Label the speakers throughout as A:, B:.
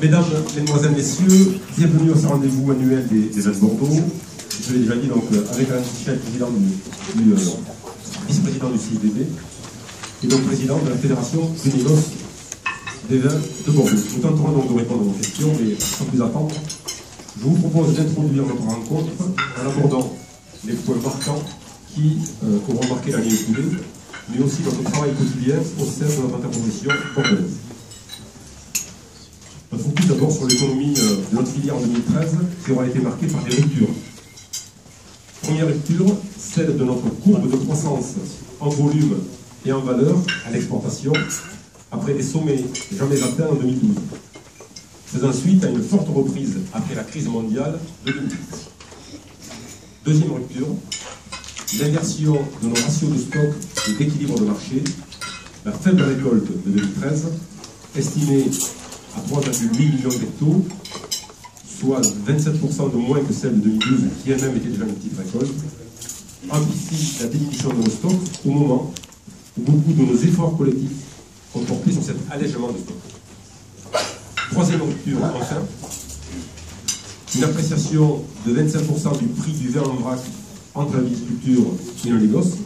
A: Mesdames, Mesdemoiselles, Messieurs, bienvenue au rendez-vous annuel des Vins de Bordeaux. Je l'ai déjà dit, donc, avec Alain Michel, vice-président du CIBB, et donc président de la Fédération du négoce des vins de Bordeaux. Nous tenterons donc de répondre à vos questions, mais sans plus attendre, je vous propose d'introduire notre rencontre en abordant les points marquants qui auront marqué l'année écoulée, mais aussi notre travail quotidien au sein de notre interprofession bordelaise. Notre focus d'abord sur l'économie de notre filière en 2013, qui aura été marquée par des ruptures. Première rupture, celle de notre courbe de croissance en volume et en valeur à l'exportation, après des sommets jamais atteints en 2012. Faisant suite à une forte reprise après la crise mondiale de 2008. Deuxième rupture, l'inversion de nos ratios de stock et d'équilibre de marché, la faible récolte de 2013, estimée à 3,8 millions d'hectares, soit 27% de moins que celle de 2012, qui elle-même était déjà une petite récolte, amplifie la diminution de nos stocks au moment où beaucoup de nos efforts collectifs ont porté sur cet allègement de stock. Troisième rupture, enfin, une appréciation de 25% du prix du vin en vrac entre la viticulture et le négoce,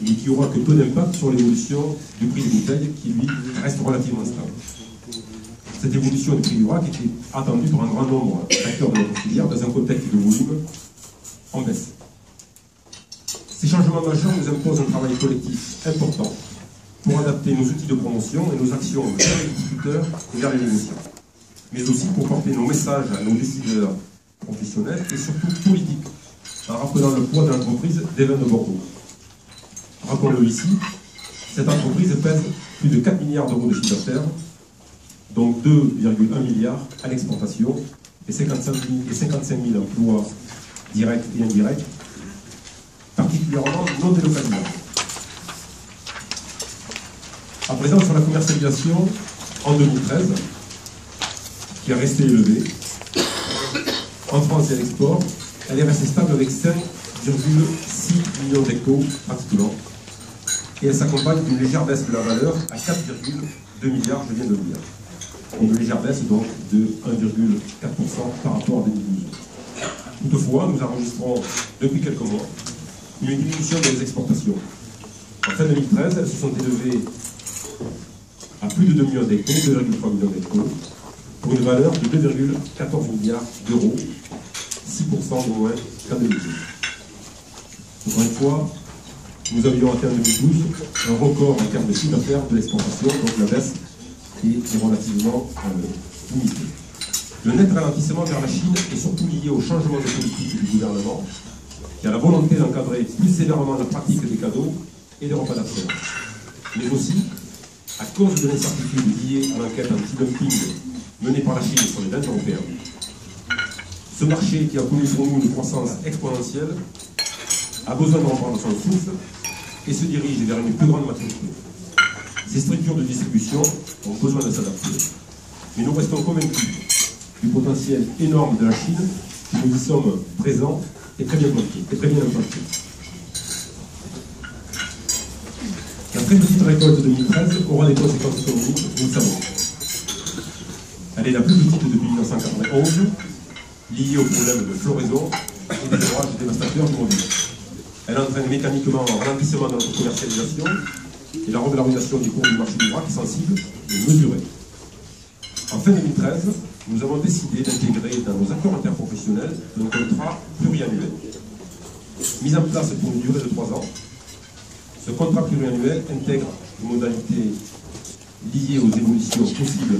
A: mais qui aura que peu d'impact sur l'évolution du prix des bouteilles, qui lui reste relativement stable. Cette évolution du prix du vrac était attendue par un grand nombre d'acteurs de notre filière dans un contexte de volume en baisse. Ces changements majeurs nous imposent un travail collectif important pour adapter nos outils de promotion et nos actions vers les viticulteurs et vers les négociants, mais aussi pour porter nos messages à nos décideurs professionnels et surtout politiques, en rappelant le poids de l'entreprise des vins de Bordeaux. Rappelons-le ici, cette entreprise pèse plus de 4 milliards d'euros de chiffre d'affaires, donc 2,1 milliards à l'exportation et 55 000 emplois directs et indirects, particulièrement non délocalisables. À présent, sur la commercialisation, en 2013, qui a resté élevée, en France et à l'export, elle est restée stable avec 5,6 millions d'hectos pratiquement, et elle s'accompagne d'une légère baisse de la valeur à 4,2 milliards, je viens de le dire. Une légère baisse donc de 1,4% par rapport à 2012. Toutefois, nous enregistrons depuis quelques mois une diminution des exportations. En fin 2013, elles se sont élevées à plus de 2 millions d'hectos, 2,3 millions d'hectos, pour une valeur de 2,14 milliards d'euros, 6% de moins qu'en 2012. Encore une fois, nous avions atteint en 2012 un record en termes de chiffre d'affaires de l'exportation, donc la baisse est relativement limitée. Le net ralentissement vers la Chine est surtout lié au changement de politique du gouvernement, qui a la volonté d'encadrer plus sévèrement la pratique des cadeaux et des repas d'affaires, mais aussi à cause de l'incertitude liée à l'enquête anti-dumping menée par la Chine sur les vins européens. Ce marché, qui a connu pour nous une croissance exponentielle, a besoin de reprendre son souffle et se dirige vers une plus grande maturité. Ces structures de distribution ont besoin de s'adapter, mais nous restons convaincus du potentiel énorme de la Chine, où nous y sommes présents et très bien implantés. La très petite récolte de 2013 aura des conséquences économiques, nous le savons. Elle est la plus petite depuis 1991, liée au problème de floraison et des orages dévastateurs du monde. Elle entraîne mécaniquement un ralentissement de notre commercialisation et la revalorisation des cours du marché du vrac sensible et mesurée. En fin 2013, nous avons décidé d'intégrer dans nos accords interprofessionnels un contrat pluriannuel. Mis en place pour une durée de 3 ans, ce contrat pluriannuel intègre des modalités liées aux évolutions possibles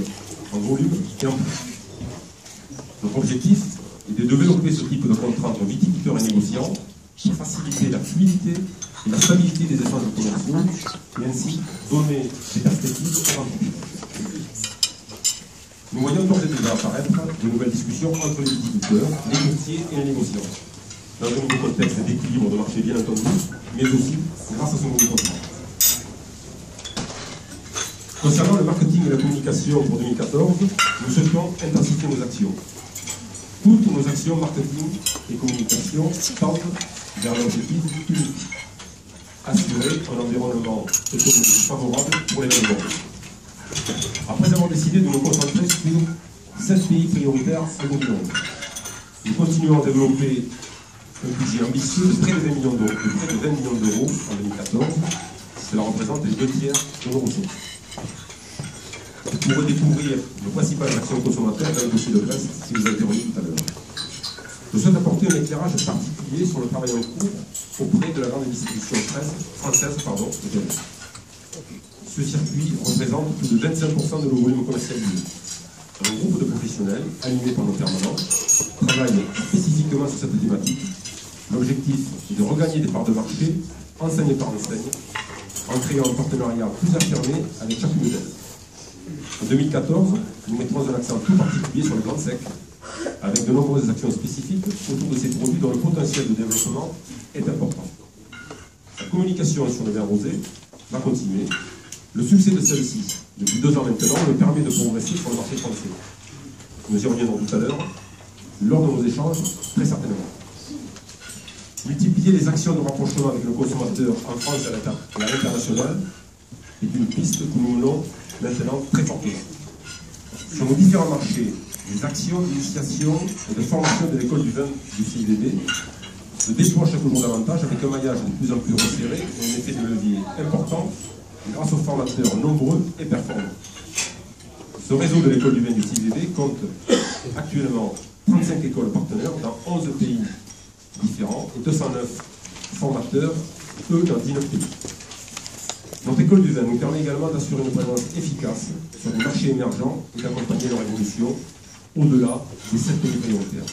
A: en volume et en prix. Notre objectif est de développer ce type de contrat entre viticulteurs et négociants pour faciliter la fluidité et la stabilité des échanges commerciaux et ainsi donner des perspectives aux entreprises. Nous voyons d'ores et déjà apparaître de nouvelles discussions entre les viticulteurs, les courtiers et les négociants, dans un nouveau contexte d'équilibre de marché bien entendu, mais aussi grâce à ce nouveau contrat. Concernant le marketing et la communication pour 2014, nous souhaitons intensifier nos actions. Toutes nos actions marketing et communication tendent vers l'objectif unique: assurer un environnement économique favorable pour les Bordeaux. Après avoir décidé de nous concentrer sur 7 pays prioritaires en 2011, nous continuons à développer un budget ambitieux de près de 20 millions d'euros en 2014. Cela représente les 2 tiers de nos ressources. Vous pourrez découvrir nos principales actions consommateurs dans le dossier de presse si vous avez été remis tout à l'heure. Je souhaite apporter un éclairage particulier sur le travail en cours auprès de la grande distribution française. Ce circuit représente plus de 25% de nos volumes commercialisés. Un groupe de professionnels, animé par nos permanents, travaille spécifiquement sur cette thématique. L'objectif est de regagner des parts de marché, enseigne par enseigne, en créant un partenariat plus affirmé avec chacune d'elles. En 2014, nous mettrons un accent tout particulier sur le grand sec, avec de nombreuses actions spécifiques autour de ces produits dont le potentiel de développement est important. La communication sur le vin rosé va continuer. Le succès de celle-ci, depuis 2 ans maintenant, nous permet de progresser sur le marché français. Nous y reviendrons tout à l'heure, lors de nos échanges, très certainement. Multiplier les actions de rapprochement avec le consommateur en France et à l'international est une piste que nous menons maintenant très fortement. Sur nos différents marchés, les actions d'initiation et de formation de l'école du vin du CIVB se déploient chaque jour davantage avec un maillage de plus en plus resserré et un effet de levier important grâce aux formateurs nombreux et performants. Ce réseau de l'école du vin du CIVB compte actuellement 35 écoles partenaires dans 11 pays différents et 209 formateurs, eux, dans 19 pays. Notre école du vin nous permet également d'assurer une présence efficace sur les marchés émergents et d'accompagner leur évolution au-delà des 7 pays prioritaires.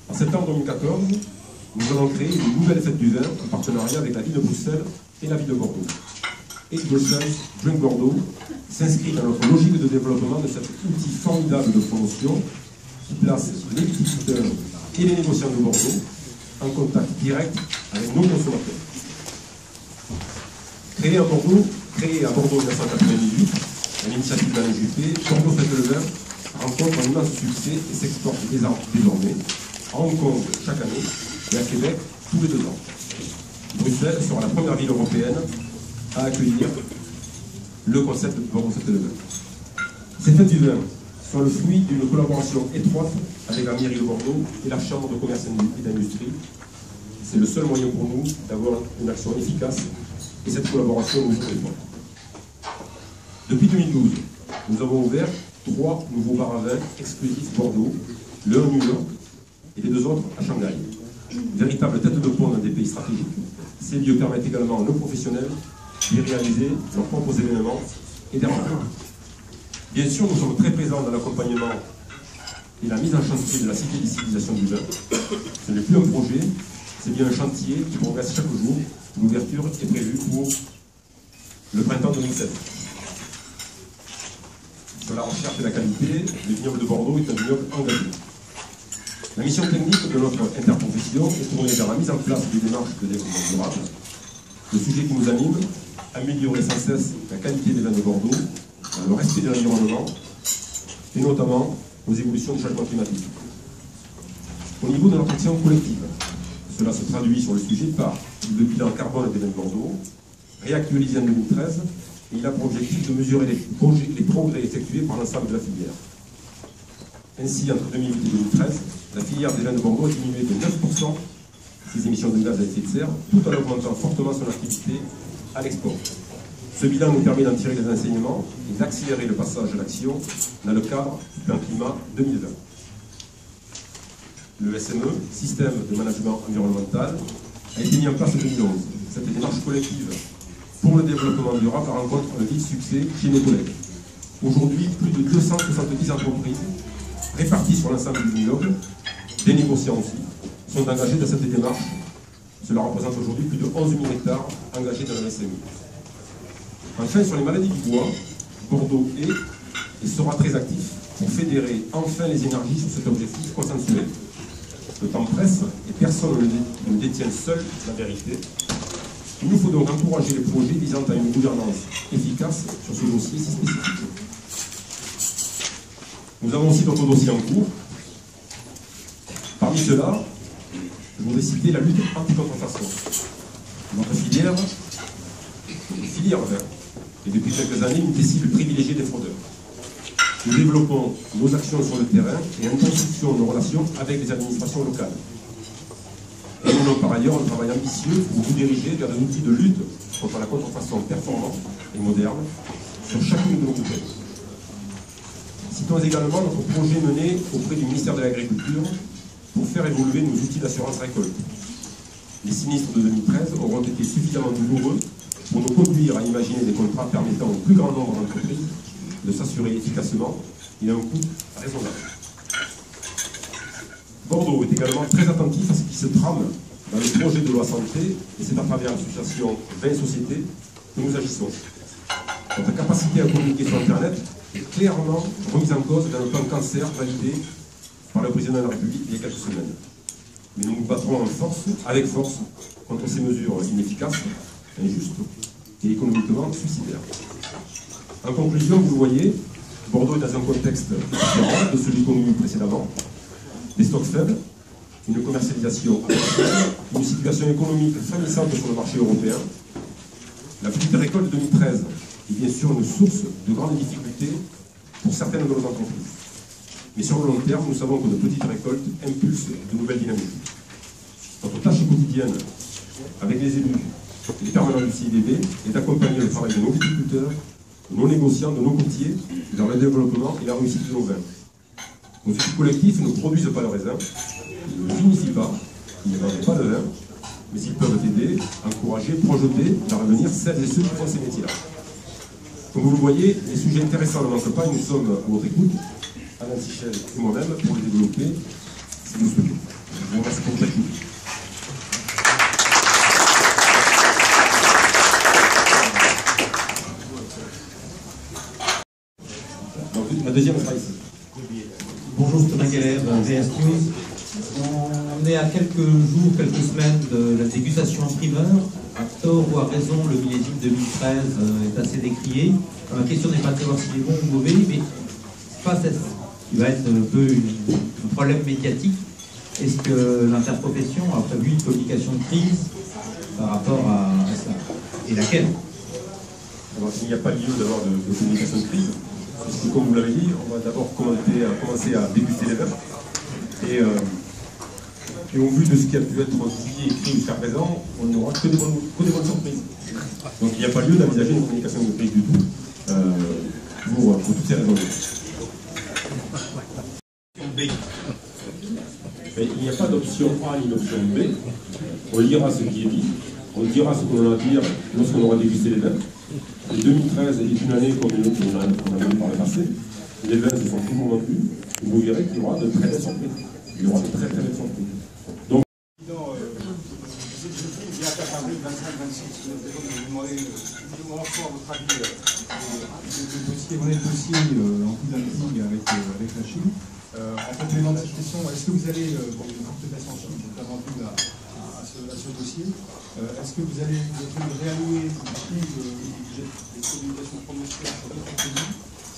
A: En septembre 2014, nous avons créé une nouvelle fête du vin en partenariat avec la ville de Bruxelles et la ville de Bordeaux. Et Bruxelles, Drink Bordeaux, s'inscrit dans notre logique de développement de cet outil formidable de promotion qui place les viticulteurs et les négociants de Bordeaux en contact direct avec nos consommateurs. Créé à Bordeaux en 1998, à l'initiative d'Alain Juppé, Bordeaux Fête le Vin rencontre un immense succès et s'exporte désormais à Hong Kong chaque année et à Québec tous les 2 ans. Bruxelles sera la première ville européenne à accueillir le concept de Bordeaux Fête le Vin. Ces fêtes du vin sont le fruit d'une collaboration étroite avec la mairie de Bordeaux et la Chambre de commerce et d'industrie. C'est le seul moyen pour nous d'avoir une action efficace et cette collaboration nous est forte. Depuis 2012, nous avons ouvert 3 nouveaux bars à vin exclusifs Bordeaux, l'un à New York et les 2 autres à Shanghai. Véritable tête de pont dans des pays stratégiques, ces lieux permettent également à nos professionnels d'y réaliser leurs propres événements et des rencontres. Bien sûr, nous sommes très présents dans l'accompagnement et la mise en chantier de la cité des civilisations du vin. Ce n'est plus un projet, c'est bien un chantier qui progresse chaque jour. L'ouverture est prévue pour le printemps 2016. Sur la recherche et la qualité, le vignoble de Bordeaux est un vignoble engagé. La mission technique de notre interprofession est tournée vers la mise en place des démarches de développement durable. Le sujet qui nous anime, améliorer sans cesse la qualité des vins de Bordeaux, le respect de l'environnement, et notamment aux évolutions du changement climatique. Au niveau de notre action collective, cela se traduit sur le sujet par le bilan carbone des vins de Bordeaux, réactualisé en 2013, et il a pour objectif de mesurer les progrès effectués par l'ensemble de la filière. Ainsi, entre 2008 et 2013, la filière des vins de Bordeaux a diminué de 9% ses émissions de gaz à effet de serre, tout en augmentant fortement son activité à l'export. Ce bilan nous permet d'en tirer des enseignements et d'accélérer le passage à l'action dans le cadre du plan climat 2020. Le SME, Système de Management Environnemental, a été mis en place en 2011. Cette démarche collective pour le développement durable rencontre un vif succès chez nos collègues. Aujourd'hui, plus de 270 entreprises réparties sur l'ensemble du vignoble, des négociants aussi, sont engagés dans cette démarche. Cela représente aujourd'hui plus de 11 000 hectares engagés dans le SME. Enfin, sur les maladies du bois, Bordeaux est et sera très actif pour fédérer enfin les énergies sur cet objectif consensuel. Le temps presse et personne ne détient seul la vérité. Il nous faut donc encourager les projets visant à une gouvernance efficace sur ce dossier si spécifique. Nous avons aussi d'autres dossiers en cours. Parmi ceux-là, je voudrais citer la lutte anti-contrefaçon. Notre filière vin, est depuis quelques années une des cibles privilégiées des fraudeurs. Nous développons nos actions sur le terrain et intensifions nos relations avec les administrations locales. Nous menons par ailleurs un travail ambitieux pour vous diriger vers des outils de lutte contre la contrefaçon performante et moderne sur chacune de nos bouteilles. Citons également notre projet mené auprès du ministère de l'Agriculture pour faire évoluer nos outils d'assurance récolte. Les sinistres de 2013 auront été suffisamment douloureux pour nous conduire à imaginer des contrats permettant au plus grand nombre d'entreprises de s'assurer efficacement et à un coût raisonnable. Bordeaux est également très attentif à ce qui se trame dans le projet de loi santé, et c'est à travers l'association 20 sociétés que nous agissons. Notre capacité à communiquer sur Internet est clairement remise en cause dans le plan cancer validé par le président de la République il y a quelques semaines. Mais nous nous battrons avec force, contre ces mesures inefficaces, injustes et économiquement suicidaires. En conclusion, vous le voyez, Bordeaux est dans un contexte différent de celui qu'on a eu précédemment. Des stocks faibles, une commercialisation faible, une situation économique frémissante sur le marché européen. La petite récolte 2013 est bien sûr une source de grandes difficultés pour certaines de nos entreprises. Mais sur le long terme, nous savons que de petites récoltes impulsent de nouvelles dynamiques. Notre tâche quotidienne, avec les élus et les permanents du CIDB, est d'accompagner le travail de nos viticulteurs, de nos négociants, de nos courtiers, dans le développement et la réussite de nos vins. Nos outils collectifs ne produisent pas le raisin, ils ne vinifient pas, ils ne vendent pas de vin, mais ils peuvent aider, encourager, projeter vers l'avenir celles et ceux qui font ces métiers-là. Comme vous le voyez, les sujets intéressants ne manquent pas et nous sommes à votre écoute, Alain Sichel et moi-même, pour les développer si vous le souhaitez. Je vous remercie pour votre écoute. La deuxième sera ici.
B: Bonjour, Thomas Galère, VS News. On est à quelques jours, quelques semaines de la dégustation en primeur. À tort ou à raison, le millésime 2013 est assez décrié. Ma question n'est pas de savoir s'il est bon ou mauvais, mais face à ce qui va être un peu un problème médiatique, est-ce que l'interprofession a prévu une communication de crise par rapport à ça? Et laquelle?
A: Alors, il n'y a pas lieu d'avoir de communication de crise. Puisque, comme vous l'avez dit, on va d'abord commencer à déguster les vins. Et au vu de ce qui a pu être dit et écrit jusqu'à présent, on n'aura que des bonnes surprises. Donc il n'y a pas lieu d'envisager une communication de crise du tout, pour toutes ces raisons. Mais il n'y a pas d'option A ni d'option B. On lira ce qui est dit, on dira ce qu'on a à dire lorsqu'on aura dégusté les vins. Et 2013 est une année comme une autre qu'on a vu par le passé. Les vins se sont toujours vendus. Vous verrez qu'il y aura de très belles surprises. Il y aura de très belles surprises. Donc,
C: j'ai accaparé 25-26, je vais demander encore votre avis. On est le dossier en coup d'un meeting avec la Chine. En complément de cette question, est-ce que vous allez, pour une contestation en Chine, notamment due à ce dossier, est-ce que vous allez réallouer les communications promotionnelles sur d'autres pays,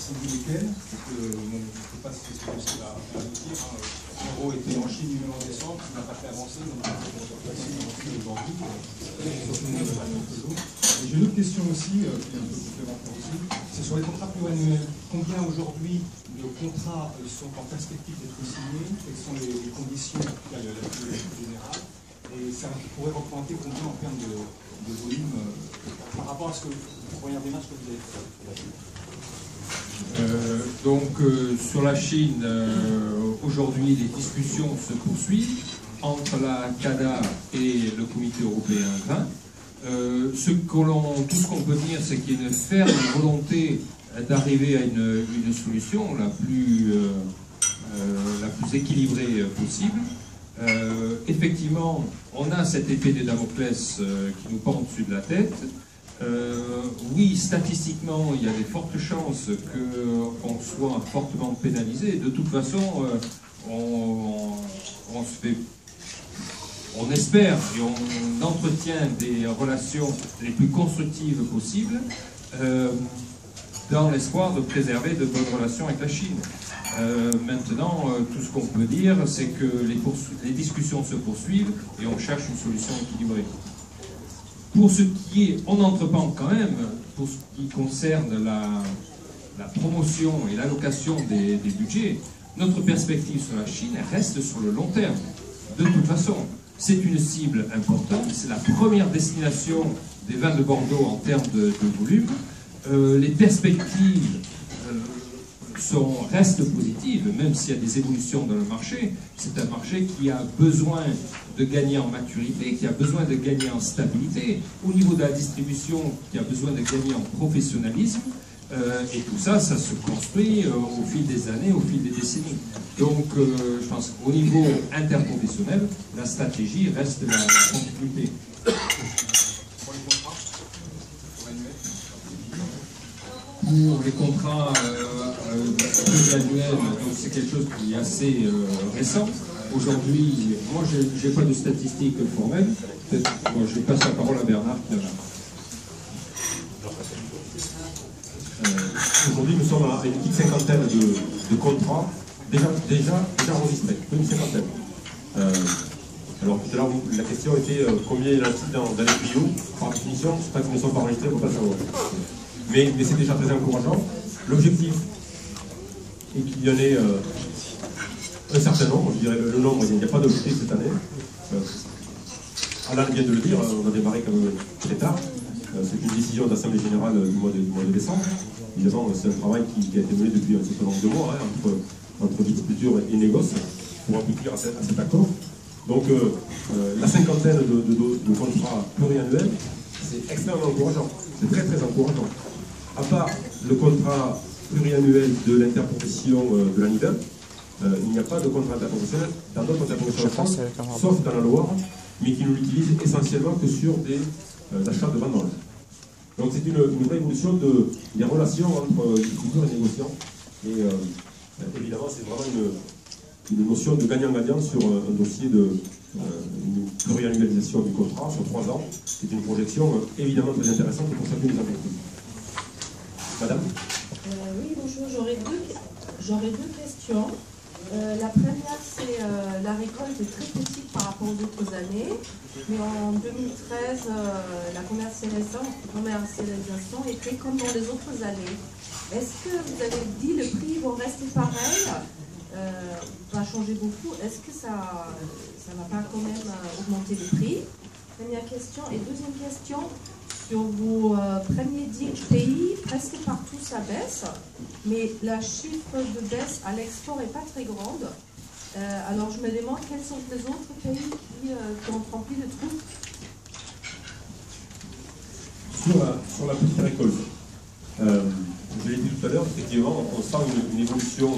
C: si vous lesquels, parce que je ne sais pas si c'est possible à aboutir. L'euro était en Chine lui-même en décembre, il n'a pas fait avancer, donc aujourd'hui, et j'ai une autre question aussi, qui est un peu complémentaire aussi, c'est sur les contrats pluriannuels. Combien aujourd'hui de contrats sont en perspective d'être signés? Quelles sont les conditions la générale? Et ça pourrait représenter combien en termes de volume par rapport à ce que la première démarche que vous avez faite?
D: Sur la Chine, aujourd'hui les discussions se poursuivent entre la CADA et le Comité européen vin. Tout ce qu'on peut dire, c'est qu'il y a une ferme volonté d'arriver à une solution la plus équilibrée possible. Effectivement, on a cette épée de Damoclès qui nous pend au-dessus de la tête. Oui, statistiquement, il y a des fortes chances qu'on soit fortement pénalisé. De toute façon, on se fait on espère et on entretient des relations les plus constructives possibles dans l'espoir de préserver de bonnes relations avec la Chine. Maintenant, tout ce qu'on peut dire, c'est que les discussions se poursuivent et on cherche une solution équilibrée. Pour ce qui est, on entreprend quand même, pour ce qui concerne la promotion et l'allocation des budgets, notre perspective sur la Chine reste sur le long terme. De toute façon, c'est une cible importante, c'est la première destination des vins de Bordeaux en termes de volume. Les perspectives restent positives, même s'il y a des évolutions dans le marché. C'est un marché qui a besoin de gagner en maturité, qui a besoin de gagner en stabilité, au niveau de la distribution, qui a besoin de gagner en professionnalisme, et tout ça, ça se construit au fil des années, au fil des décennies. Donc, je pense qu'au niveau interprofessionnel, la stratégie reste la continuité. Pour les contrats pluriannuels, c'est quelque chose qui est assez récent. Aujourd'hui, moi, je n'ai pas de statistiques formelles. Moi, je passe la parole à Bernard qui en a.
A: Aujourd'hui, nous sommes à une petite cinquantaine de contrats déjà enregistrés, une cinquantaine. Alors tout à l'heure, la question était combien il y en a dans les tuyaux. Par définition, c'est pas qu'ils ne sont pas enregistrés, on ne peut pas savoir. Mais c'est déjà très encourageant. L'objectif est qu'il y en ait un certain nombre, je dirais le nombre, il n'y a pas d'objectif cette année. Alain vient de le dire, on a démarré quand même très tard. C'est une décision d'Assemblée Générale du mois de décembre. Évidemment, c'est un travail qui a été mené depuis un certain nombre de mois, entre viticulture et négoce, pour aboutir à cet accord. Donc, la cinquantaine de contrats pluriannuels, c'est extrêmement encourageant. C'est très très encourageant. À part le contrat pluriannuel de l'interprofession de la NIVEM, il n'y a pas de contrat interprofessionnel dans d'autres interprofessions en France, sauf dans la Loire, mais qui ne l'utilisent essentiellement que sur des achats de vendanges. Donc c'est une vraie évolution des relations entre viticulteurs et négociants. Et évidemment, c'est vraiment une notion de gagnant-gagnant sur un dossier de pluriannualisation du contrat sur 3 ans. C'est une projection évidemment très intéressante pour chacune des entreprises. Madame ?
E: Oui, bonjour, j'aurais deux questions. La première, c'est la récolte est très petite par rapport aux autres années, mais en 2013, la commercialisation était comme dans les autres années. Est-ce que vous avez dit le prix vont rester pareil, va changer beaucoup? Est-ce que ça va pas quand même augmenter le prix? Première question. Et deuxième question, sur vos premiers 10 pays, presque partout ça baisse, mais la chiffre de baisse à l'export n'est pas très grande. Alors je me demande quels sont les autres pays qui ont rempli le trou.
A: Sur la petite récolte, je l'ai dit tout à l'heure, effectivement, on sent une évolution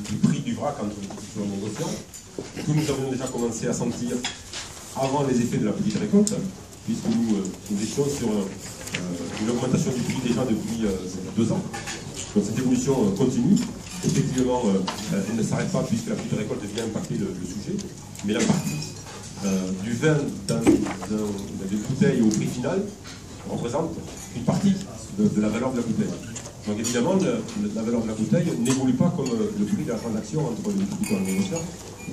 A: du prix du vrac entre les viticulteurs et négociants, que nous avions déjà commencé à sentir avant les effets de la petite récolte, puisque nous étions sur une augmentation du prix déjà depuis 2 ans. Donc cette évolution continue. Effectivement, elle ne s'arrête pas puisque la petite récolte vient impacter le sujet, mais la partie du vin dans des bouteilles au prix final représente une partie de la valeur de la bouteille. Donc évidemment, la valeur de la bouteille n'évolue pas comme le prix de la transaction entre le viticulteur et le négociant.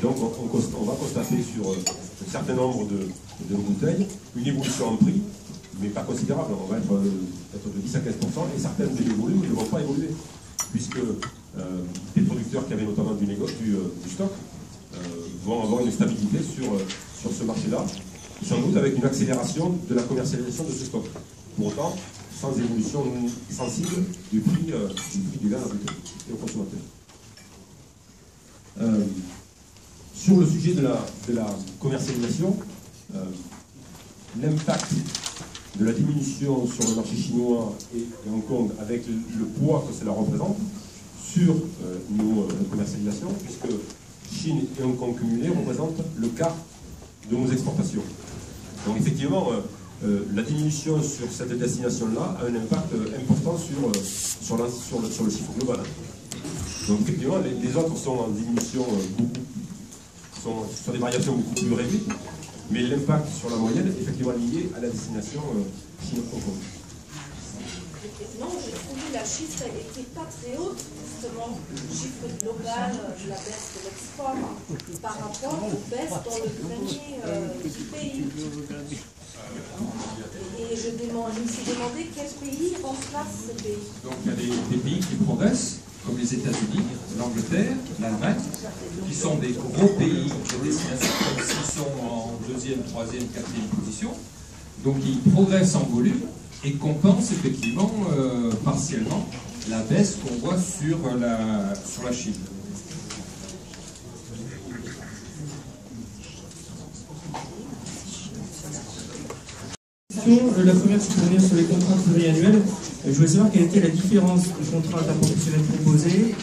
A: Donc on va constater sur un certain nombre de bouteilles une évolution en prix, mais pas considérable. On va être peut-être de 10 à 15%, et certaines des volumes ne vont pas évoluer, puisque les producteurs qui avaient notamment du stock vont avoir une stabilité sur ce marché-là, sans doute avec une accélération de la commercialisation de ce stock. Pour autant, sans évolution sensible du prix du vin à la bouteille et au consommateur. Sur le sujet de la commercialisation, l'impact de la diminution sur le marché chinois et Hong Kong, avec le poids que cela représente sur nos commercialisations, puisque Chine et Hong Kong cumulés représentent le quart de nos exportations. Donc effectivement, la diminution sur cette destination-là a un impact important sur le chiffre global. Donc effectivement, les autres sont en diminution beaucoup sont sur des variations beaucoup plus réduites, mais l'impact sur la moyenne est effectivement lié à la destination Chine-Hong Kong.
E: Non, j'ai trouvé la chiffre n'était pas très haute, justement, le chiffre global de la baisse de l'export par rapport aux baisses dans le grenier du pays. Et je me suis demandé quel pays remplace ce pays.
D: Donc il y a des pays qui progressent, comme les États-Unis, l'Angleterre, l'Allemagne, qui sont des gros pays de destination, comme s'ils sont en 2e, 3e, 4e position. Donc ils progressent en volume et compensent effectivement partiellement la baisse qu'on voit sur la Chine.
F: La première, c'est pour revenir sur les contrats pluriannuels. Je voulais savoir quelle était la différence du contrat interprofessionnel proposé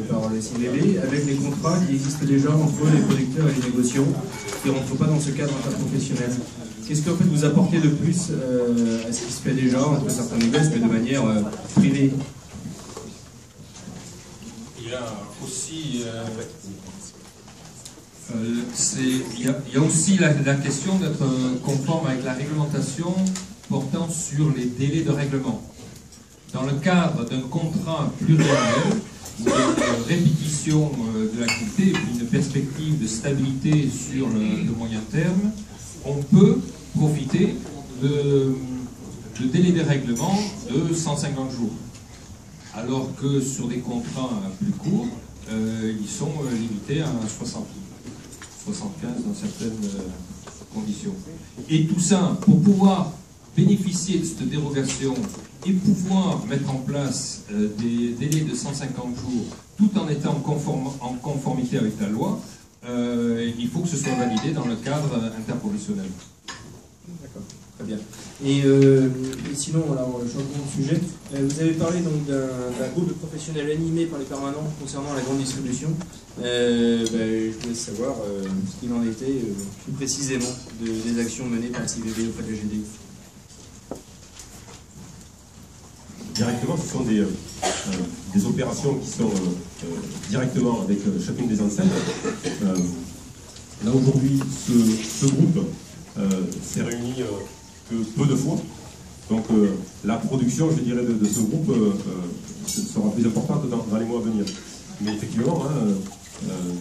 F: par le CVB avec les contrats qui existent déjà entre les producteurs et les négociants qui ne rentrent pas dans ce cadre interprofessionnel. Qu'est-ce que en fait, vous apportez de plus à ce qui se fait déjà entre certains négociants, mais de manière privée?
D: Il y a aussi... il y a aussi la question d'être conforme avec la réglementation portant sur les délais de règlement. Dans le cadre d'un contrat pluriannuel, une répétition de l'activité et puis une perspective de stabilité sur le moyen terme, on peut profiter de délais de règlement de 150 jours. Alors que sur des contrats plus courts, ils sont limités à 60 75 dans certaines conditions. Et tout ça, pour pouvoir bénéficier de cette dérogation et pouvoir mettre en place des délais de 150 jours tout en étant en conformité avec la loi, il faut que ce soit validé dans le cadre interprofessionnel.
F: D'accord, très bien. Et sinon, alors, changement de sujet, vous avez parlé donc d'un groupe de professionnels animés par les permanents concernant la grande distribution. Je voulais savoir ce qu'il en était plus précisément des actions menées par le CVB auprès de la GDI.
A: Directement, ce sont des opérations qui sont directement avec chacune des enseignes. Là aujourd'hui, ce groupe s'est réuni que peu de fois. Donc la production, je dirais, de ce groupe sera plus importante dans les mois à venir. Mais effectivement,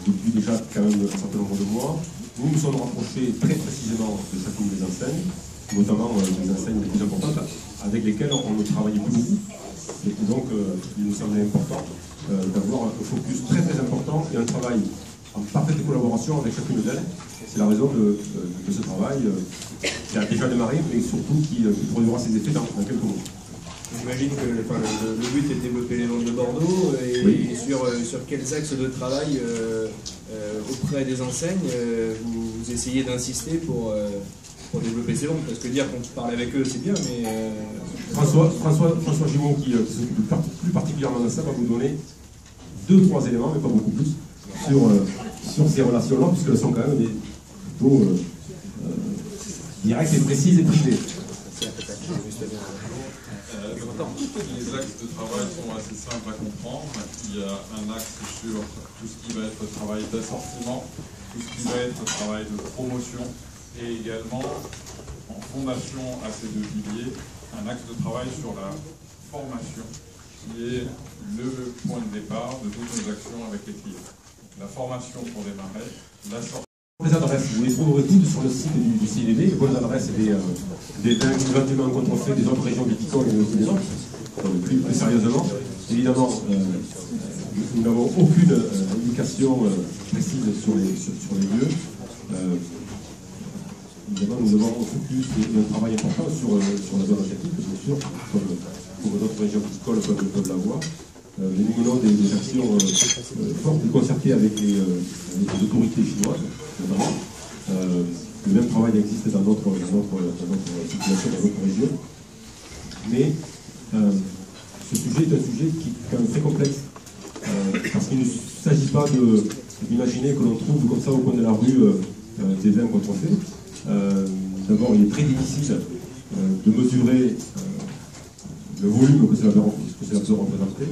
A: depuis déjà quand même un certain nombre de mois, nous nous sommes rapprochés très précisément de chacune des enseignes, notamment les enseignes les plus importantes, avec lesquelles on ne travaillait plus beaucoup. Et donc il nous semblait important d'avoir un focus très très important et un travail en parfaite collaboration avec chacune d'elles. C'est la raison de ce travail qui a déjà démarré, mais surtout qui produira ses effets dans quelques mois.
F: J'imagine que le but est de développer les ventes de Bordeaux et oui. sur quels axes de travail auprès des enseignes vous essayez d'insister pour développer ces ventes, parce que dire qu'on parle avec eux c'est bien, mais...
A: François Gimon qui s'occupe plus particulièrement de ça va vous donner 2-3 éléments, mais pas beaucoup plus, sur ces relations-là, puisqu'elles sont quand même plutôt directes et précises et privées.
G: Les axes de travail sont assez simples à comprendre. Il y a un axe sur tout ce qui va être travail d'assortiment, tout ce qui va être travail de promotion, et également, en fondation à ces deux piliers, un axe de travail sur la formation, qui est le point de départ de toutes nos actions avec les clients. La formation pour démarrer, l'assortiment.
A: Les adresses, vous les trouverez toutes sur le site du CIDB, les bonnes adresses des vins éventuellement contrefaites des autres régions viticoles et des autres. Plus sérieusement, évidemment, nous n'avons aucune indication précise sur les lieux. Évidemment, nous avons un focus et un travail important sur la zone asiatique, bien sûr, comme d'autres régions viticoles peuvent l'avoir. Mais nous menons des actions fortes et concertées avec les autorités chinoises, notamment. Le même travail existe dans notre situation, dans notre région. Mais ce sujet est un sujet qui est quand même très complexe, parce qu'il ne s'agit pas d'imaginer que l'on trouve comme ça au coin de la rue des vins contrefaits. D'abord, il est très difficile de mesurer le volume que cela peut représenter.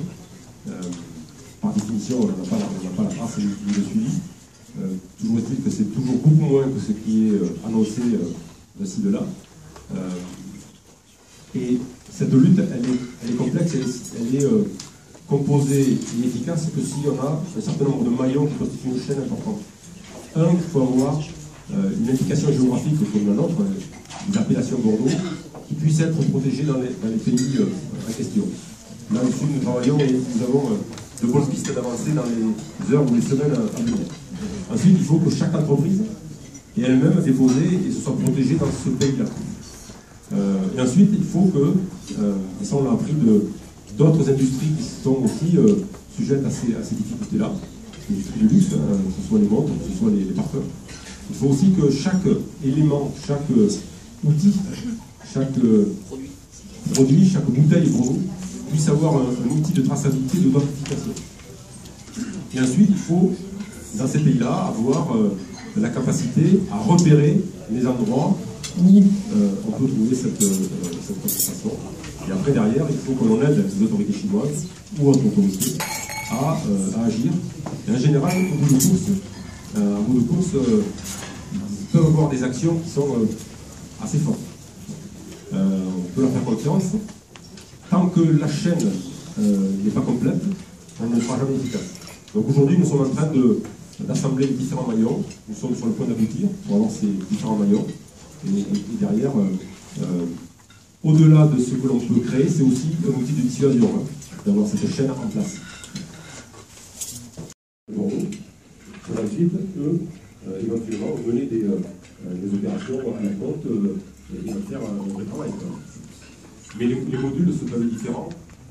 A: Par définition, on n'a pas la trace ni le suivi. Toujours est-il que c'est toujours beaucoup moins que ce qui est annoncé de ci, de là. Et cette lutte, elle est complexe, elle est composée et efficace que si on a un certain nombre de maillons qui constituent une chaîne importante. Il faut avoir une indication géographique comme la nôtre, l'appellation Bordeaux, qui puisse être protégée dans les pays en question. Là, ici, nous travaillons et nous avons de bonnes pistes d'avancée dans les heures ou les semaines à venir. Ensuite, il faut que chaque entreprise ait elle-même déposé et se soit protégée dans ce pays-là. Et ensuite, il faut que, et ça on l'a appris d'autres industries qui sont aussi sujettes à ces difficultés-là, l'industrie du luxe, que ce soit les montres, que ce soit les parfums. Il faut aussi que chaque élément, chaque outil, chaque produit, chaque bouteille pour nous, puisse avoir un outil de traçabilité, de identification. Et ensuite, il faut, dans ces pays-là, avoir la capacité à repérer les endroits où on peut trouver cette concentration. Et après, derrière, il faut que l'on aide les autorités chinoises ou autres autorités à agir. Et en général, au bout de course, ils peuvent avoir des actions qui sont assez fortes. On peut leur faire confiance. Tant que la chaîne n'est pas complète, on ne sera jamais efficace. Donc aujourd'hui, nous sommes en train d'assembler les différents maillons. Nous sommes sur le point d'aboutir pour avoir ces différents maillons. Et derrière, au-delà de ce que l'on peut créer, c'est aussi un outil de dissuasion, d'avoir cette chaîne en place. Bon, pour ensuite, eux, éventuellement, mener des opérations à la compte et faire un vrai travail. Mais les modules se peuvent être différents.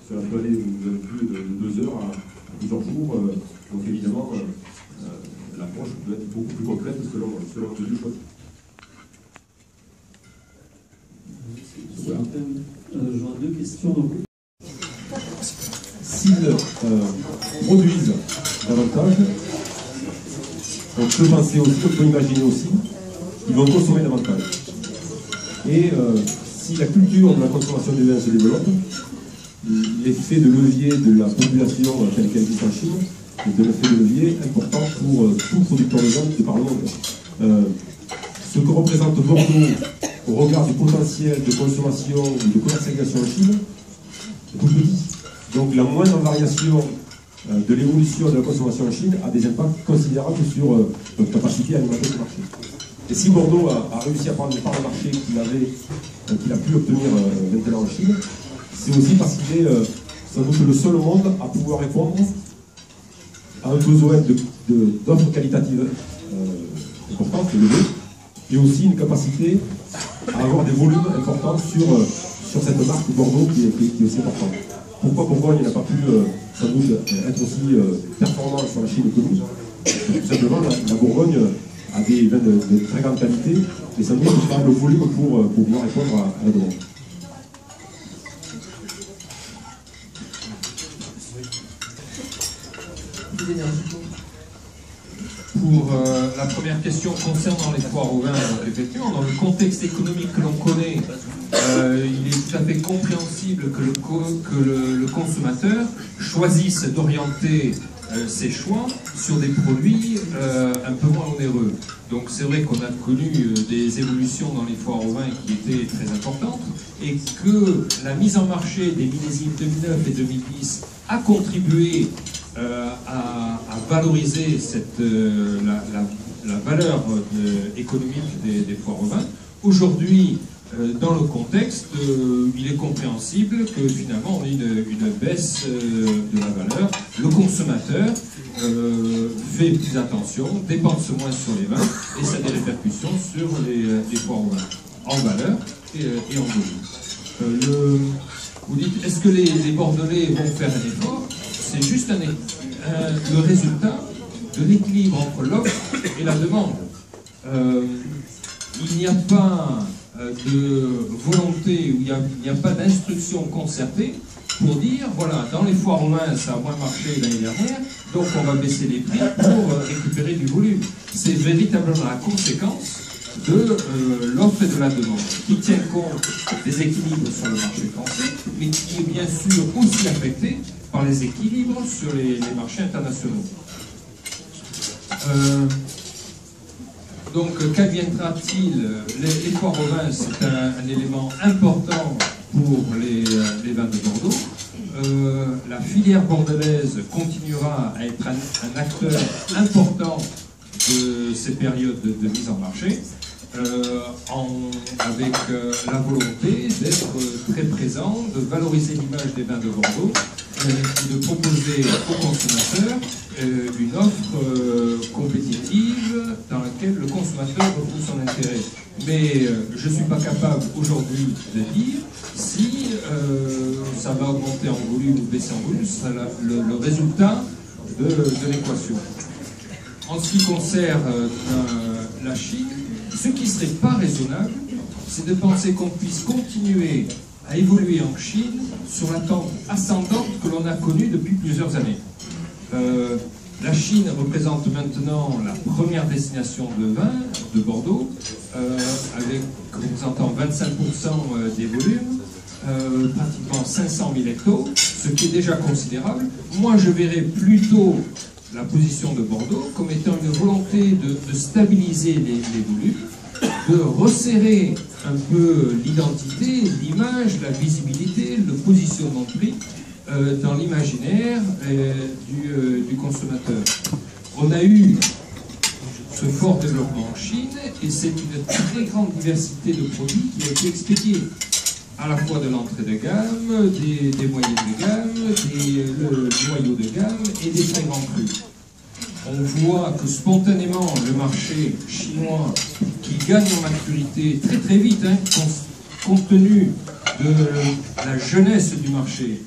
A: Cela peut aller plus de 2 heures à plusieurs jours. Donc évidemment, l'approche peut être beaucoup plus complète selon le module choisi.
H: J'aurais 2 questions.
A: S'ils produisent davantage, on peut penser aussi, on peut imaginer aussi qu'ils vont consommer davantage. Et si la culture de la consommation du vin se développe, l'effet de levier de la population telle qu'elle existe en Chine est un effet de levier important pour tout producteur de vin de par le monde. Ce que représente Bordeaux au regard du potentiel de consommation ou de commercialisation en Chine est tout petit. Donc la moindre variation de l'évolution de la consommation en Chine a des impacts considérables sur notre capacité à alimenter le marché. Et si Bordeaux a réussi à prendre les parts de marché qu'il a pu obtenir maintenant en Chine, c'est aussi parce qu'il est sans doute le seul au monde à pouvoir répondre à un besoin d'offres qualitatives importantes, élevées, et aussi une capacité à avoir des volumes importants sur cette marque Bordeaux qui est aussi importante. Pourquoi Bourgogne n'a pas pu sans doute être aussi performant sur la Chine que nous? Tout simplement, la Bourgogne a des vins de très grande qualité, et sans doute pas le volume pour pouvoir répondre à la demande.
D: Pour la première question concernant les foires au vin, effectivement, dans le contexte économique que l'on connaît, il est tout à fait compréhensible que le consommateur choisisse d'orienter ses choix sur des produits un peu moins onéreux. Donc c'est vrai qu'on a connu des évolutions dans les foires au vin qui étaient très importantes, et que la mise en marché des millésimes 2009 et 2010 a contribué à valoriser la valeur économique des foires au vin. Aujourd'hui, dans le contexte, il est compréhensible que finalement on ait une baisse de la valeur. Le consommateur fait plus attention, dépense moins sur les vins, et ça a des répercussions sur les foires au vin, en valeur et en volume. Vous dites, est-ce que les Bordelais vont faire un effort? C'est juste le résultat de l'équilibre entre l'offre et la demande. Il n'y a pas de volonté, ou il n'y a pas d'instruction concertée pour dire, voilà, dans les foires au vin, ça a moins marché l'année dernière, donc on va baisser les prix pour récupérer du volume. C'est véritablement la conséquence de l'offre et de la demande, qui tient compte des équilibres sur le marché français, mais qui est bien sûr aussi affecté par les équilibres sur les marchés internationaux. Donc, qu'adviendra-t-il? Les foires au vin, c'est un élément important pour les vins de Bordeaux. La filière bordelaise continuera à être un acteur important de ces périodes de mise en marché, avec la volonté d'être très présent, de valoriser l'image des vins de Bordeaux et de proposer aux consommateurs une offre compétitive dans laquelle le consommateur retrouve son intérêt. Mais je ne suis pas capable aujourd'hui de dire si ça va augmenter en volume ou baisser en volume, c'est le résultat de l'équation. En ce qui concerne la Chine, ce qui ne serait pas raisonnable, c'est de penser qu'on puisse continuer à évoluer en Chine sur la pente ascendante que l'on a connue depuis plusieurs années. La Chine représente maintenant la première destination de vin de Bordeaux, représentant 25% des volumes, pratiquement 500 000 hectos, ce qui est déjà considérable. Moi, je verrais plutôt la position de Bordeaux comme étant une volonté de stabiliser les volumes, de resserrer un peu l'identité, l'image, la visibilité, le positionnement de prix dans l'imaginaire du consommateur. On a eu ce fort développement en Chine et c'est une très grande diversité de produits qui a été expédiée, à la fois de l'entrée de gamme, des moyennes de gamme, le noyau de gamme et des très grands crus. On voit que spontanément le marché chinois, qui gagne en maturité très très vite, compte tenu de la jeunesse du marché,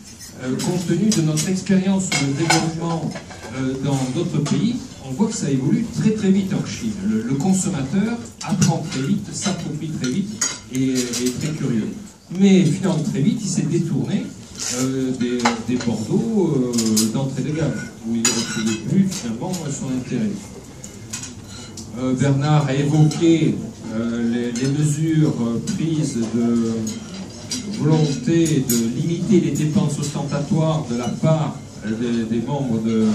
D: compte tenu de notre expérience sur le développement dans d'autres pays, on voit que ça évolue très très vite en Chine. Le consommateur apprend très vite, s'approprie très vite et est très curieux. Mais finalement très vite, il s'est détourné des Bordeaux d'entrée de gamme, où il ne retrouvait plus finalement son intérêt. Bernard a évoqué les mesures prises de volonté de limiter les dépenses ostentatoires de la part des membres de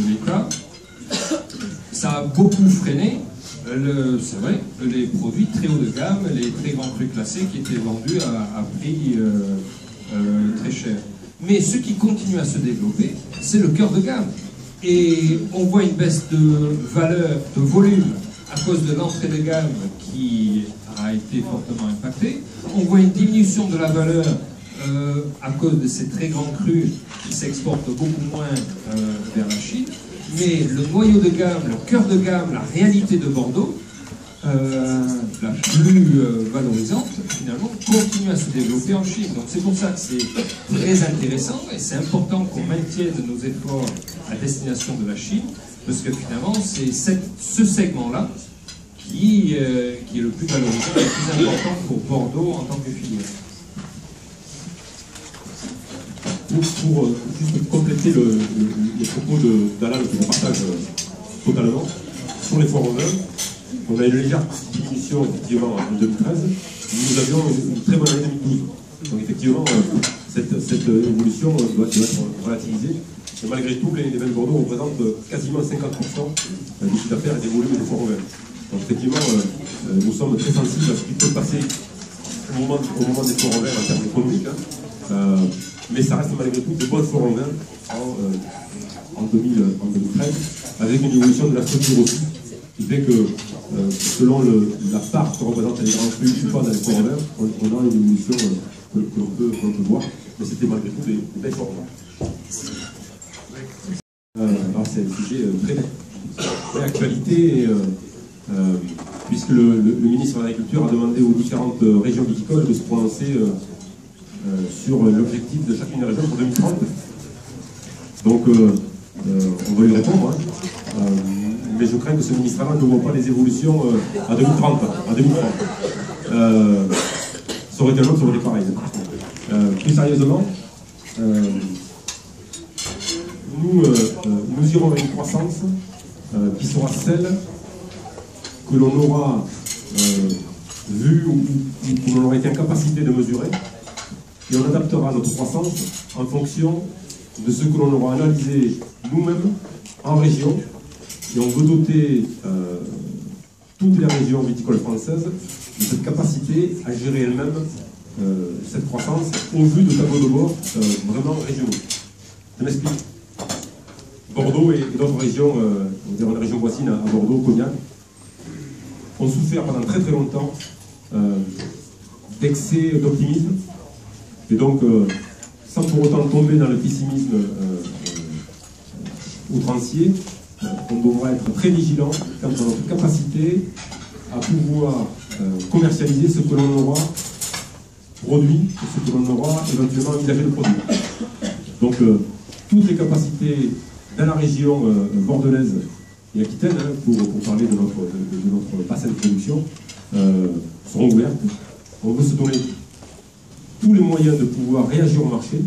D: l'État. Ça a beaucoup freiné, c'est vrai, les produits très haut de gamme, les très grands crus classés qui étaient vendus à prix très cher. Mais ce qui continue à se développer, c'est le cœur de gamme. Et on voit une baisse de valeur, de volume, à cause de l'entrée de gamme qui a été fortement impactée. On voit une diminution de la valeur à cause de ces très grands crus qui s'exportent beaucoup moins vers la Chine. Mais le noyau de gamme, le cœur de gamme, la réalité de Bordeaux, la plus valorisante, finalement, continue à se développer en Chine. Donc c'est pour ça que c'est très intéressant et c'est important qu'on maintienne nos efforts à destination de la Chine, parce que finalement, c'est ce segment-là qui est le plus valorisant et le plus important pour Bordeaux en tant que filière.
A: Pour juste compléter les propos d'Alain, que je partage totalement, sur les foires au vin, on a une légère diminution effectivement en 2013, nous avions une très bonne année 2012. Donc effectivement, cette évolution doit être relativisée. Et malgré tout, les vins de Bordeaux représentent quasiment 50% du chiffre d'affaires et des volumes des foires au vin. Donc effectivement, nous sommes très sensibles à ce qui peut passer au moment des foires au vin en termes économiques. Mais ça reste malgré tout de bonnes foires au vin en 2013, avec une évolution de la structure aussi, qui fait que selon la part que représentent les grands crus ou pas dans les foires au vin, on a une évolution que l'on peut voir, mais c'était malgré tout des belles foires au vin. Alors c'est un sujet très actualité, puisque le ministre de l'Agriculture a demandé aux différentes régions viticoles de se prononcer sur l'objectif de chacune des régions pour 2030. Donc, on va lui répondre, mais je crains que ce ministère-là ne voit pas les évolutions à 2030. Ça aurait été un autre, ça aurait été pareil. Plus sérieusement, nous irons vers une croissance qui sera celle que l'on aura vue ou que l'on aura été en capacité de mesurer. Et on adaptera notre croissance en fonction de ce que l'on aura analysé nous-mêmes en région Et on veut doter toutes les régions viticoles françaises de cette capacité à gérer elles-mêmes cette croissance au vu de tableaux de bord vraiment régionaux. Je m'explique. Bordeaux et d'autres régions, on va dire la région voisine à Bordeaux, Cognac, ont souffert pendant très très longtemps d'excès d'optimisme et donc sans pour autant tomber dans le pessimisme outrancier, on devra être très vigilant quant à notre capacité à pouvoir commercialiser ce que l'on aura produit, ce que l'on aura éventuellement envisagé de produire. Donc toutes les capacités dans la région bordelaise et aquitaine, pour parler de notre bassin de production, seront ouvertes. On veut se donner tous les moyens de pouvoir réagir au marché.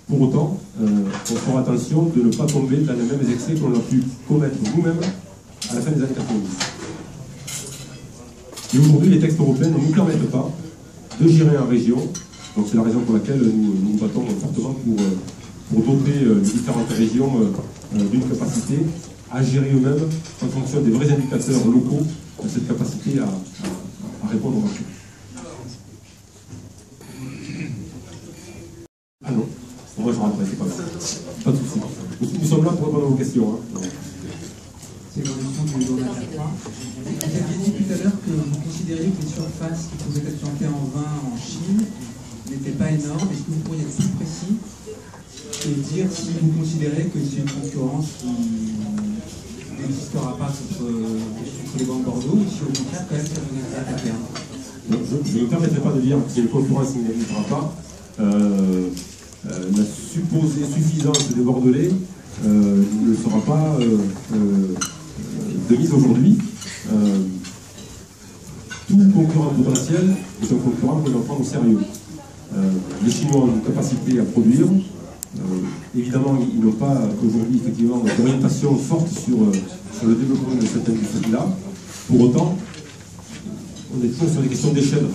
A: Pour autant, on fera attention de ne pas tomber dans les mêmes excès qu'on a pu commettre nous-mêmes à la fin des années 90. Et aujourd'hui, les textes européens ne nous permettent pas de gérer en région. Donc c'est la raison pour laquelle nous nous battons fortement pour doter les différentes régions d'une capacité à gérer eux-mêmes en fonction des vrais indicateurs locaux, cette capacité à répondre au marché. Ah non, moi je rentrerai, c'est pas grave. Pas de souci. Nous sommes là pour répondre à vos questions.
I: C'est l'évolution du journal à 3. Vous aviez dit tout à l'heure que vous considériez que les surfaces qui pouvaient être plantées en vin en Chine n'étaient pas énormes. Est-ce que vous pourriez être plus précis et dire si vous considérez que c'est une concurrence qui n'existera pas contre les vins de Bordeaux ou si au contraire quand même ça vous intéresse à terme?
A: Je ne me permettrai pas de dire que une concurrence qui n'existera pas. La supposée suffisance des Bordelais ne sera pas de mise aujourd'hui. Tout concurrent potentiel est un concurrent qu'on doit prendre au sérieux. Les Chinois ont une capacité à produire. Évidemment, ils n'ont pas aujourd'hui effectivement d'orientation forte sur le développement de cette industrie-là. Pour autant, on est toujours sur des questions d'échelle.